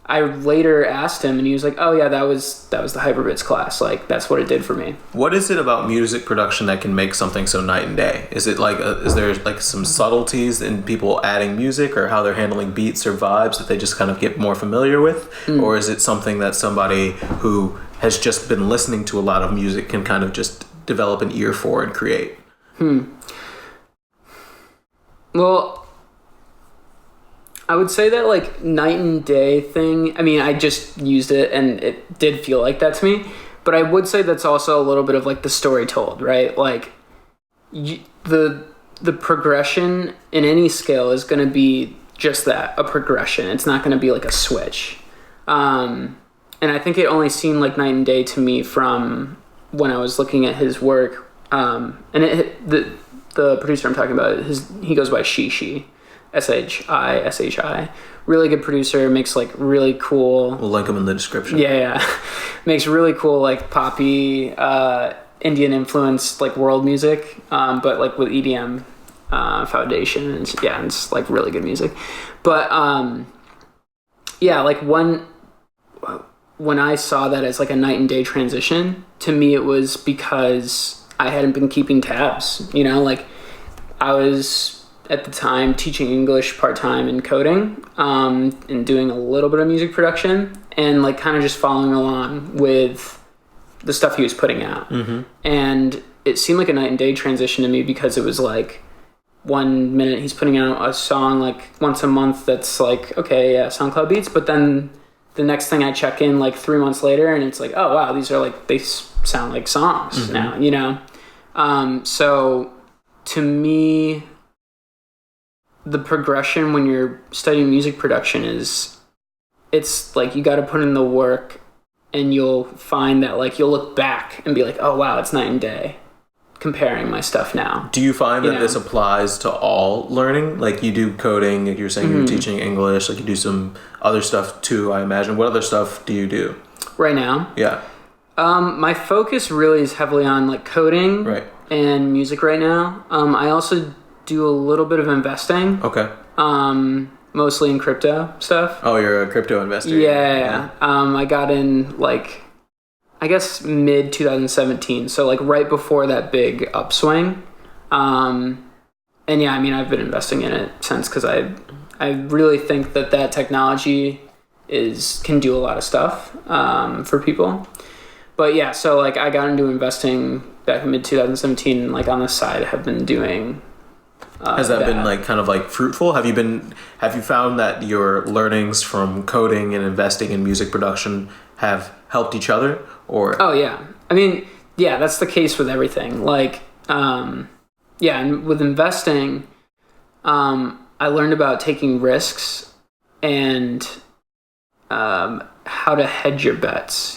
I later asked him, and he was like, oh yeah, that was the Hyperbits class. Like, that's what it did for me. What is it about music production that can make something so night and day? Is it like, is there like some subtleties in people adding music, or how they're handling beats or vibes that they just kind of get more familiar with? Or is it something that somebody who has just been listening to a lot of music can kind of just develop an ear for and create? Well, I would say that like night and day thing, I mean, I just used it and it did feel like that to me, but I would say that's also a little bit of like the story told, right? Like the progression in any scale is going to be just that, a progression. It's not going to be like a switch. And I think it only seemed like night and day to me from when I was looking at his work. And the producer I'm talking about, he goes by Shishi. SHI. Really good producer, makes like really cool... We'll link him in the description. Yeah. Makes really cool like poppy, Indian influenced like world music, but like with EDM foundation. And it's like really good music. But like when I saw that as like a night and day transition, to me it was because I hadn't been keeping tabs, like I was at the time teaching English part-time and coding, and doing a little bit of music production, and like kind of just following along with the stuff he was putting out. And it seemed like a night and day transition to me, because it was like 1 minute he's putting out a song like once a month that's like, okay, yeah, SoundCloud beats, but then the next thing I check in like 3 months later and it's like, oh wow, these are like, they sound like songs now, so to me, the progression when you're studying music production it's like you got to put in the work, and you'll find that like you'll look back and be like, oh wow, it's night and day comparing my stuff now. Do you find that this applies to all learning? Like you do coding, like you're saying you're teaching English, like you do some other stuff too, I imagine. What other stuff do you do? Right now? Yeah. My focus really is heavily on like coding and music right now. I also do a little bit of investing. Okay. Mostly in crypto stuff. Oh, you're a crypto investor. Yeah. I got in like, I guess mid 2017. So like right before that big upswing. And yeah, I mean, I've been investing in it since, because I really think that technology can do a lot of stuff for people. But yeah, so like I got into investing back in mid 2017, and like on the side have been doing. Has that been like kind of like fruitful? Have you found that your learnings from coding and investing in music production have helped each other? Or oh yeah, I mean, yeah, that's the case with everything. Like and with investing, I learned about taking risks and how to hedge your bets,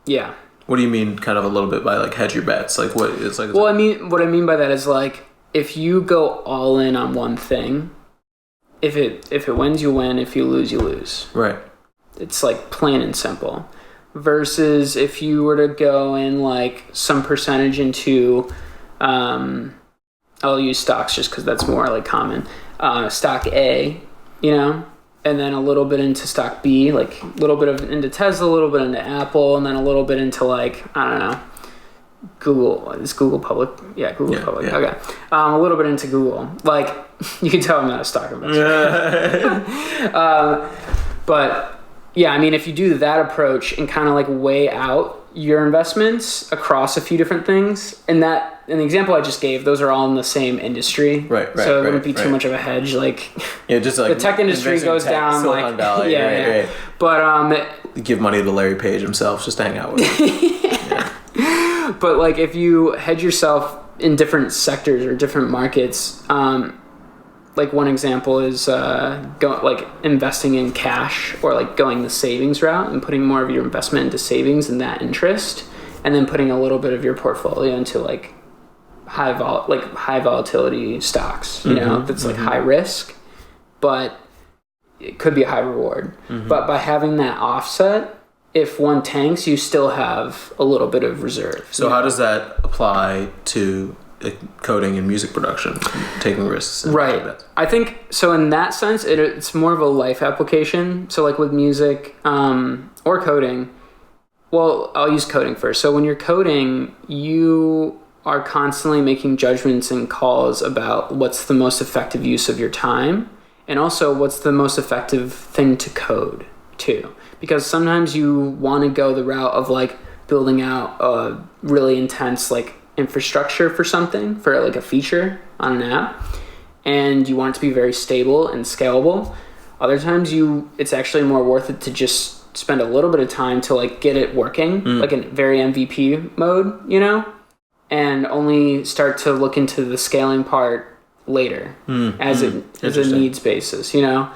yeah. What do you mean kind of a little bit by like hedge your bets? Like what it's like? Well, what I mean by that is like, if you go all in on one thing, if it wins, you win. If you lose, you lose. Right. It's like plain and simple. Versus if you were to go in like some percentage into, I'll use stocks just because that's more like common. Stock A, and then a little bit into stock B, like a little bit into Tesla, a little bit into Apple, and then a little bit into like, I don't know, Google. Is Google public? Yeah, Google's public. Yeah. Okay. A little bit into Google. Like, you can tell I'm not a stock investor. But yeah, I mean, if you do that approach and kind of like weigh out your investments across a few different things, and the example I just gave, those are all in the same industry, right? So it wouldn't be too much of a hedge. Like, just like the tech industry goes down, Silicon Valley, right. But give money to Larry Page himself just to hang out with him. But like, if you hedge yourself in different sectors or different markets, like one example is investing in cash, or like going the savings route and putting more of your investment into savings and that interest, and then putting a little bit of your portfolio into like high volatility stocks, that's like high risk, but it could be a high reward. But by having that offset, if one tanks, you still have a little bit of reserve. So how does that apply to coding and music production, taking risks? Right. I think, so in that sense, it's more of a life application. So like with music or coding, well, I'll use coding first. So when you're coding, you are constantly making judgments and calls about what's the most effective use of your time, and also what's the most effective thing to code too. Because sometimes you want to go the route of like building out a really intense like infrastructure for something, for like a feature on an app, and you want it to be very stable and scalable. Other times it's actually more worth it to just spend a little bit of time to like get it working, like in very MVP mode, you know, and only start to look into the scaling part later as a needs basis, you know.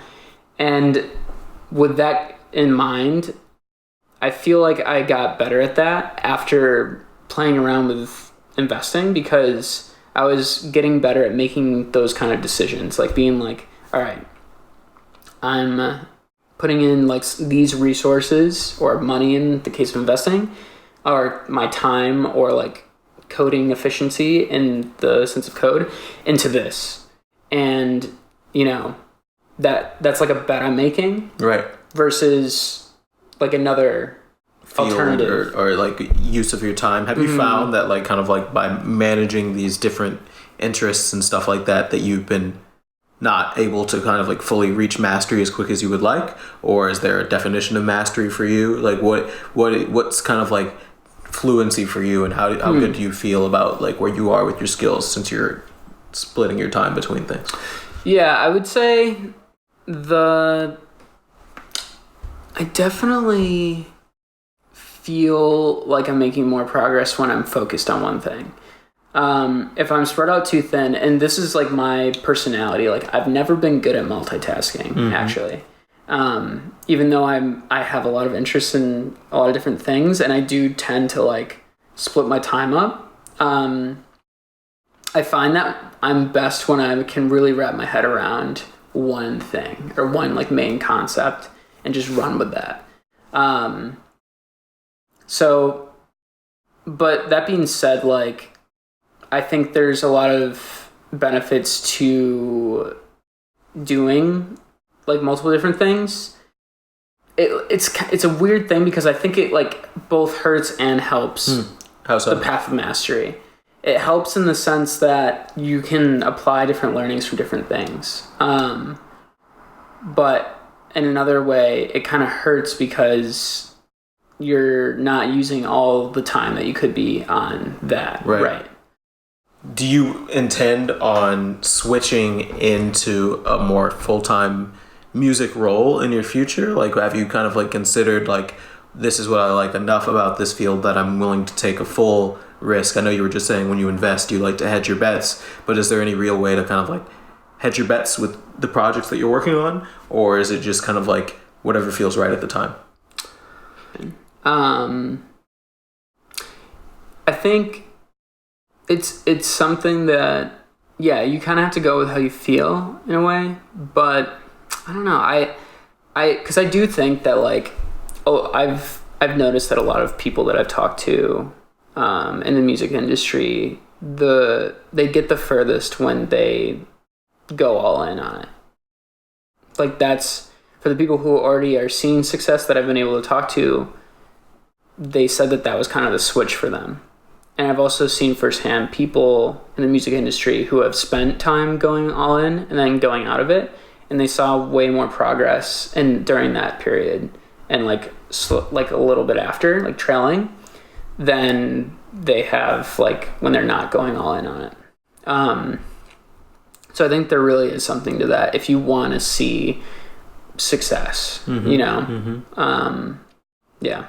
And with that in mind, I feel like I got better at that after playing around with investing, because I was getting better at making those kind of decisions, like being like, all right, I'm putting in like these resources or money in the case of investing, or my time or like coding efficiency in the sense of code into this. And, you know, that's like a bet I'm making. Right. Versus like another field alternative or like use of your time. Have you found that like kind of like by managing these different interests and stuff like that you've been not able to kind of like fully reach mastery as quick as you would like? Or is there a definition of mastery for you? Like what's kind of like fluency for you, and how good do you feel about like where you are with your skills since you're splitting your time between things? Yeah, I would say I definitely feel like I'm making more progress when I'm focused on one thing. If I'm spread out too thin, and this is like my personality, like I've never been good at multitasking, actually. Even though I have a lot of interest in a lot of different things, and I do tend to like split my time up. I find that I'm best when I can really wrap my head around one thing or one like main concept and just run with that. But that being said, like, I think there's a lot of benefits to doing like multiple different things. It's a weird thing because I think it like both hurts and helps. How so? The path of mastery. It helps in the sense that you can apply different learnings from different things. But in another way, it kind of hurts because you're not using all the time that you could be on that. Right. Do you intend on switching into a more full-time music role in your future? Like, have you kind of like considered like, this is what I like enough about this field that I'm willing to take a full risk? I know you were just saying when you invest, you like to hedge your bets, but is there any real way to kind of like hedge your bets with the projects that you're working on? Or is it just kind of like whatever feels right at the time? I think it's something that, yeah, you kind of have to go with how you feel in a way, but I don't know. Because I do think that like, I've noticed that a lot of people that I've talked to in the music industry, they get the furthest when they go all in on it. Like, that's for the people who already are seeing success that I've been able to talk to. They said that was kind of the switch for them. And I've also seen firsthand people in the music industry who have spent time going all in and then going out of it, and they saw way more progress during that period and like a little bit after, like trailing, than they have like when they're not going all in on it. So I think there really is something to that if you want to see success, you know? Yeah.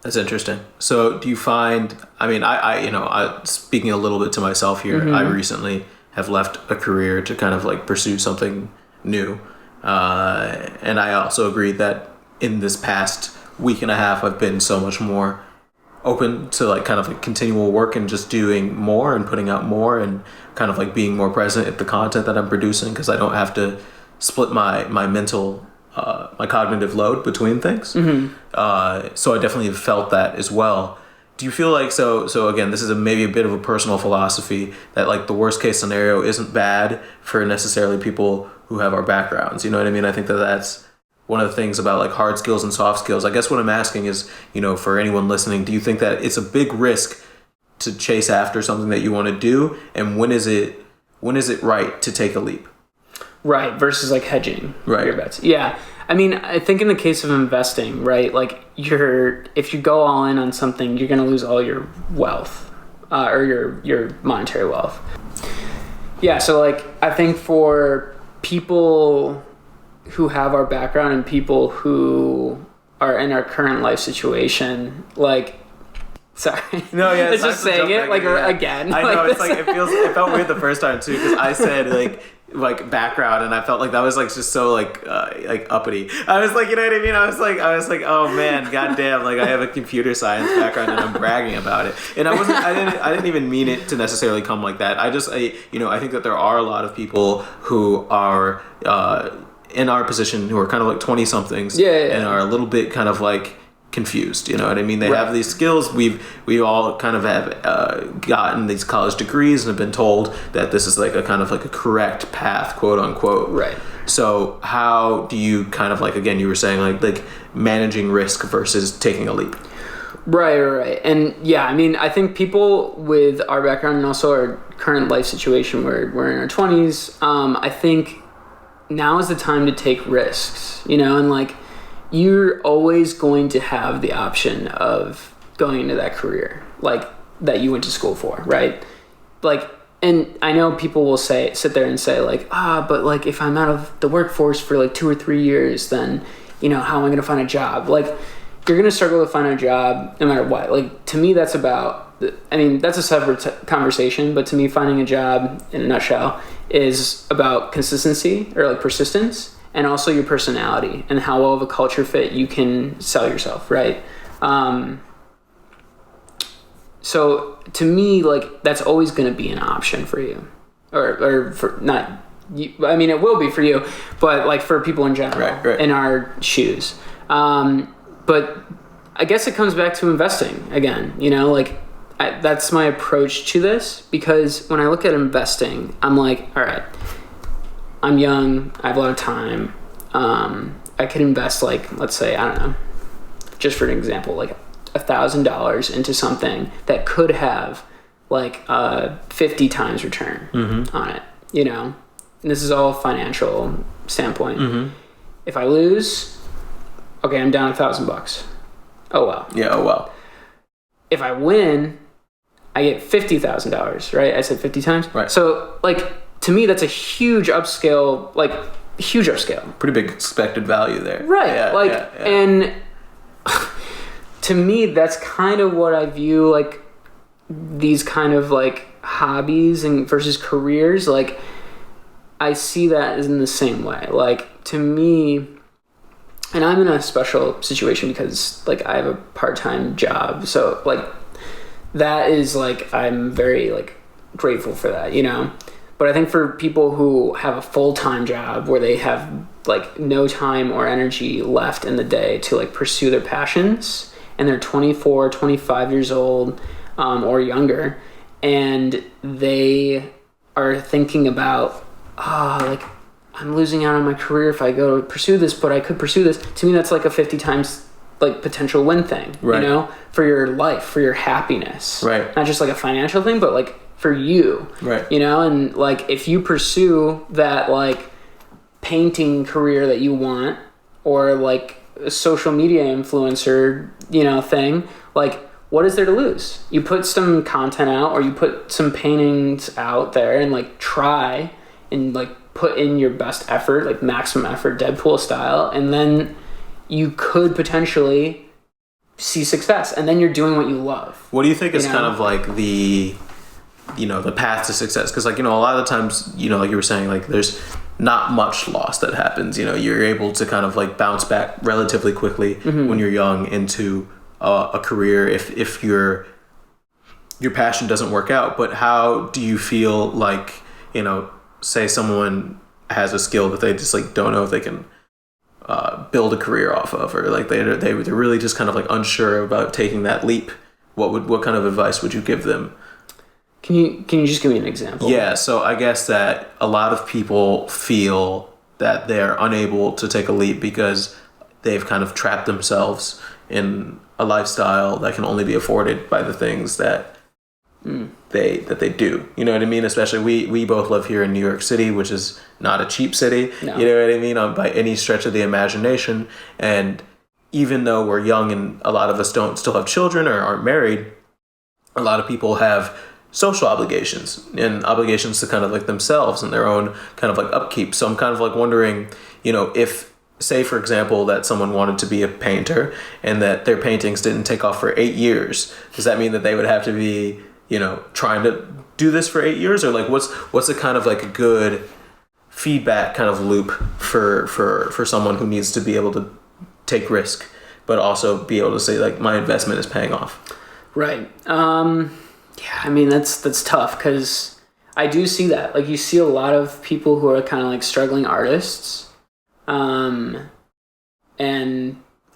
That's interesting. So do you find, I mean, I speaking a little bit to myself here, I recently have left a career to kind of like pursue something new. And I also agree that in this past week and a half, I've been so much more open to like kind of like continual work and just doing more and putting out more and kind of like being more present at the content that I'm producing, because I don't have to split my mental my cognitive load between things. So I definitely have felt that as well. Do you feel like, so again, this is maybe a bit of a personal philosophy, that like the worst case scenario isn't bad for necessarily people who have our backgrounds. You know what I mean? I think that that's one of the things about like hard skills and soft skills. I guess what I'm asking is, for anyone listening, do you think that it's a big risk to chase after something that you want to do? And when is it right to take a leap? Right. Versus like hedging your bets. Yeah. I mean, I think in the case of investing, right, like if you go all in on something, you're going to lose all your wealth, or your monetary wealth. Yeah. So like, I think for people who have our background and people who are in our current life situation, like, sorry. No, yeah. It's just saying it like again. I know, it's like it felt weird the first time too, because I said like background, and I felt like that was like just so like uppity. I was like, you know what I mean? I was like, oh man, goddamn, like I have a computer science background and I'm bragging about it. And I didn't even mean it to necessarily come like that. I think that there are a lot of people who are in our position who are kind of like 20 somethings and are a little bit kind of like confused, you know what I mean? They have these skills. We all kind of have gotten these college degrees and have been told that this is like a kind of like a correct path, quote unquote. Right. So how do you kind of like, again, you were saying like managing risk versus taking a leap? Right. And yeah, I mean, I think people with our background and also our current life situation where we're in our 20s, I think now is the time to take risks, and like, you're always going to have the option of going into that career, like that you went to school for, right? Like, and I know people will sit there and say like, but like if I'm out of the workforce for like 2 or 3 years, then, how am I going to find a job? Like, you're going to struggle to find a job no matter what. Like, to me, that's a separate conversation, but to me, finding a job in a nutshell is about consistency or like persistence, and also your personality and how well of a culture fit you can sell yourself, right? So to me, like, that's always going to be an option for you, or for not you. I mean, it will be for you, but like for people in general, right. In our shoes. But I guess it comes back to investing again, that's my approach to this, because when I look at investing, I'm like, all right, I'm young, I have a lot of time. I could invest like, let's say, I don't know, just for an example, like $1,000 into something that could have like 50 times return on it, And this is all financial standpoint. If I lose, okay, I'm down $1,000. Oh well. Yeah. Oh well. If I win, I get $50,000. Right? I said 50 times. Right. So like, to me, that's a huge upscale, Pretty big expected value there. Right. Yeah, and to me, that's kind of what I view like these kind of like hobbies and versus careers. Like, I see that as in the same way. Like, to me, and I'm in a special situation because like I have a part-time job. So like that is like, I'm very like grateful for that, But I think for people who have a full-time job where they have like no time or energy left in the day to like pursue their passions, and they're 24, 25 years old, or younger, and they are thinking about, like, I'm losing out on my career if I go to pursue this, but I could pursue this. To me, that's like a 50 times like potential win thing, right. For your life, for your happiness, right? Not just like a financial thing, but like for you, right? And like if you pursue that like painting career that you want, or like a social media influencer, thing, like what is there to lose? You put some content out, or you put some paintings out there and like try and like put in your best effort, like maximum effort, Deadpool style, and then you could potentially see success, and then you're doing what you love. What do you think is kind of like the path to success? Because like, a lot of the times, like you were saying, like there's not much loss that happens. You're able to kind of like bounce back relatively quickly when you're young into a career if your passion doesn't work out. But how do you feel like, say someone has a skill but they just like don't know if they can build a career off of, or like they're really just kind of like unsure about taking that leap, what kind of advice would you give them? Can you just give me an example? Yeah, so I guess that a lot of people feel that they're unable to take a leap because they've kind of trapped themselves in a lifestyle that can only be afforded by the things that they do. You know what I mean? Especially we both live here in New York City, which is not a cheap city. No. You know what I mean? By any stretch of the imagination. And even though we're young and a lot of us don't still have children or aren't married, a lot of people have social obligations and obligations to kind of like themselves and their own kind of like upkeep. So I'm kind of like wondering, if, say, for example, that someone wanted to be a painter and that their paintings didn't take off for 8 years, does that mean that they would have to be, trying to do this for 8 years? Or like, what's a kind of like a good feedback kind of loop for someone who needs to be able to take risk, but also be able to say like, my investment is paying off? Right. Yeah, I mean, that's tough because I do see that. Like, you see a lot of people who are kind of like struggling artists, or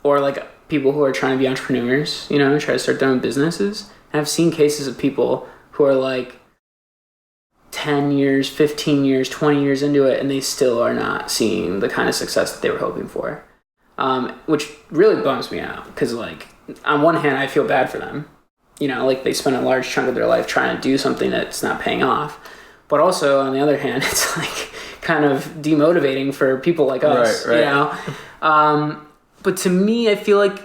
like people who are trying to be entrepreneurs, try to start their own businesses. And I've seen cases of people who are like 10 years, 15 years, 20 years into it, and they still are not seeing the kind of success that they were hoping for, which really bums me out because, like, on one hand, I feel bad for them. Like they spend a large chunk of their life trying to do something that's not paying off. But also, on the other hand, it's like kind of demotivating for people like us, right. But to me, I feel like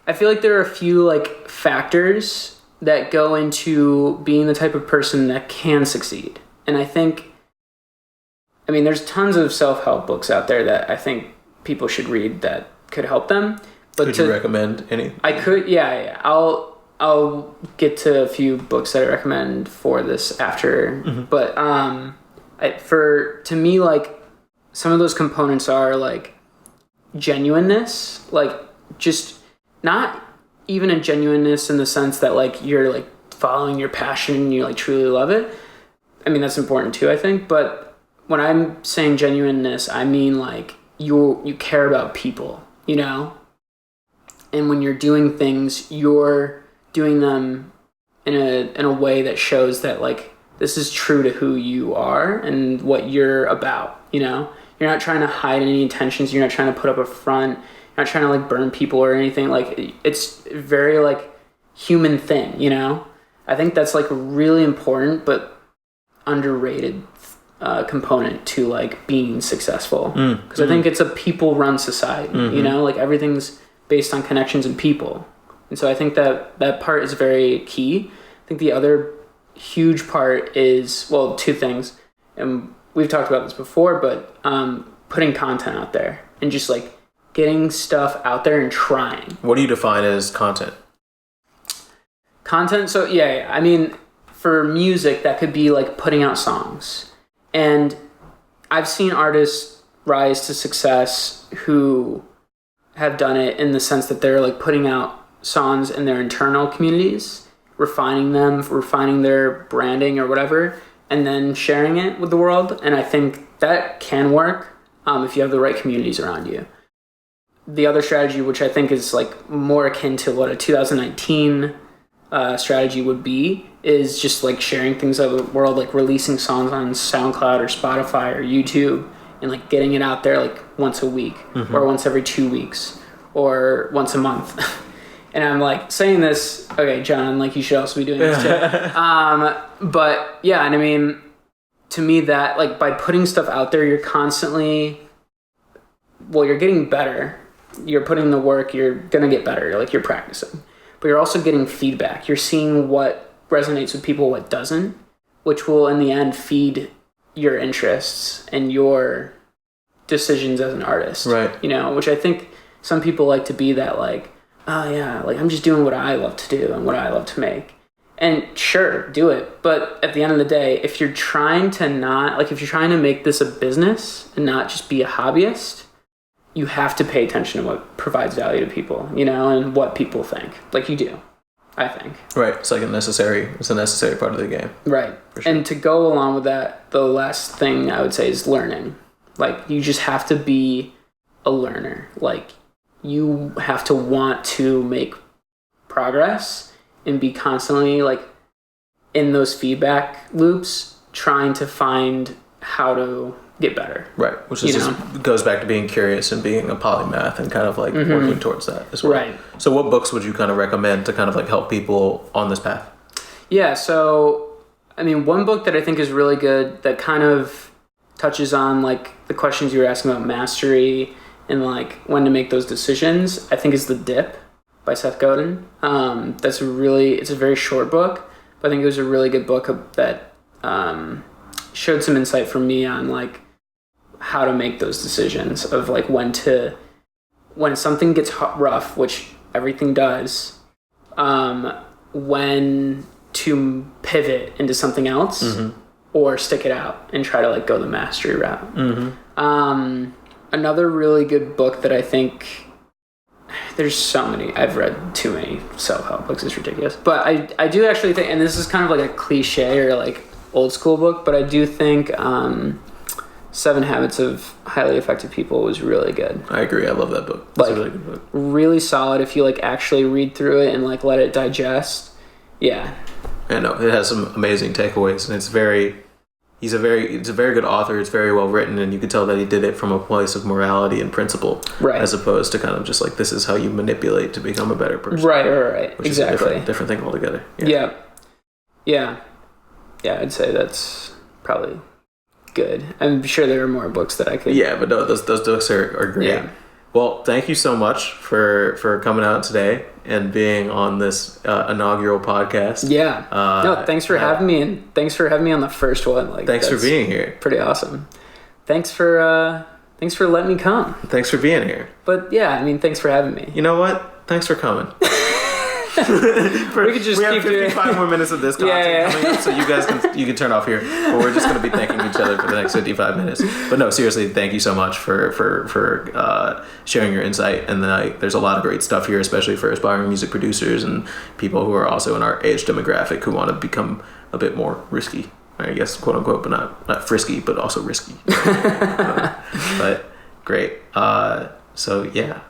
there are a few like factors that go into being the type of person that can succeed. And there's tons of self-help books out there that I think people should read that could help them. But could you recommend any? I could, yeah. I'll get to a few books that I recommend for this after. Mm-hmm. But to me, like, some of those components are like genuineness, like just not even a genuineness in the sense that like you're like following your passion and you like truly love it. I mean, that's important too, I think. But when I'm saying genuineness, I mean like you care about people, And when you're doing things, you're doing them in a way that shows that like this is true to who you are and what you're about, You're not trying to hide any intentions. You're not trying to put up a front. You're not trying to like burn people or anything. Like it's very like human thing, I think that's like a really important but underrated component to like being successful. Because I think it's a people-run society, Like everything's based on connections and people. And so I think that part is very key. I think the other huge part is, well, two things. And we've talked about this before, but putting content out there and just like getting stuff out there and trying. What do you define as content? Content, so yeah. I mean, for music, that could be like putting out songs. And I've seen artists rise to success who have done it in the sense that they're like putting out songs in their internal communities, refining them, refining their branding or whatever, and then sharing it with the world. And I think that can work if you have the right communities around you. The other strategy, which I think is like more akin to what a 2019 strategy would be, is just like sharing things out of the world, like releasing songs on SoundCloud or Spotify or YouTube and like getting it out there like once a week or once every 2 weeks or once a month. And I'm like saying this, okay, John, like you should also be doing this too. But yeah, and I mean, to me that like by putting stuff out there, you're constantly, you're getting better. You're putting in the work, you're going to get better, like you're practicing. But you're also getting feedback. You're seeing what resonates with people, what doesn't, which will in the end feed your interests and your decisions as an artist. Right. Which I think some people like to be that like, oh yeah, like I'm just doing what I love to do and what I love to make. And sure, do it. But at the end of the day, if you're trying to make this a business and not just be a hobbyist, you have to pay attention to what provides value to people, and what people think. Like you do, I think. Right. It's like a necessary part of the game. Right. For sure. And to go along with that, the last thing I would say is learning. Like, you just have to be a learner. Like, you have to want to make progress and be constantly, like, in those feedback loops, trying to find how to get better. Right, which is just goes back to being curious and being a polymath and kind of like working towards that as well. Right. So what books would you kind of recommend to kind of like help people on this path? Yeah, so, I mean, one book that I think is really good that kind of touches on like the questions you were asking about mastery and like when to make those decisions, I think is The Dip by Seth Godin. It's a very short book, but I think it was a really good book that showed some insight for me on like how to make those decisions of like when something gets rough, which everything does, when to pivot into something else or stick it out and try to like go the mastery route. Another really good book that I think, there's so many, I've read too many self-help books, it's ridiculous, but I do actually think, and this is kind of like a cliche or like old school book, but I do think 7 Habits of Highly Effective People was really good. I agree. I love that book. It's a really good book. Really solid if you like actually read through it and like let it digest. Yeah. I know it has some amazing takeaways, and it's a very good author. It's very well written, and you can tell that he did it from a place of morality and principle, right? As opposed to kind of just like, this is how you manipulate to become a better person, right. Which exactly. is a different thing altogether. Yeah. I'd say that's probably good. I'm sure there are more books that I could. Yeah, but no, those books are great. Yeah. Well, thank you so much for coming out today and being on this inaugural podcast. Yeah. No, thanks for having me, and thanks for having me on the first one. Like, thanks for being here. Pretty awesome. Thanks for letting me come. Thanks for being here. But yeah, I mean, thanks for having me. You know what? Thanks for coming. We have 55 more minutes of this content coming up, so you can turn off here. But we're just going to be thanking each other for the next 55 minutes. But no, seriously, thank you so much for sharing your insight. And there's a lot of great stuff here, especially for aspiring music producers and people who are also in our age demographic who want to become a bit more risky, I guess, quote unquote, but not frisky, but also risky. But great. So yeah.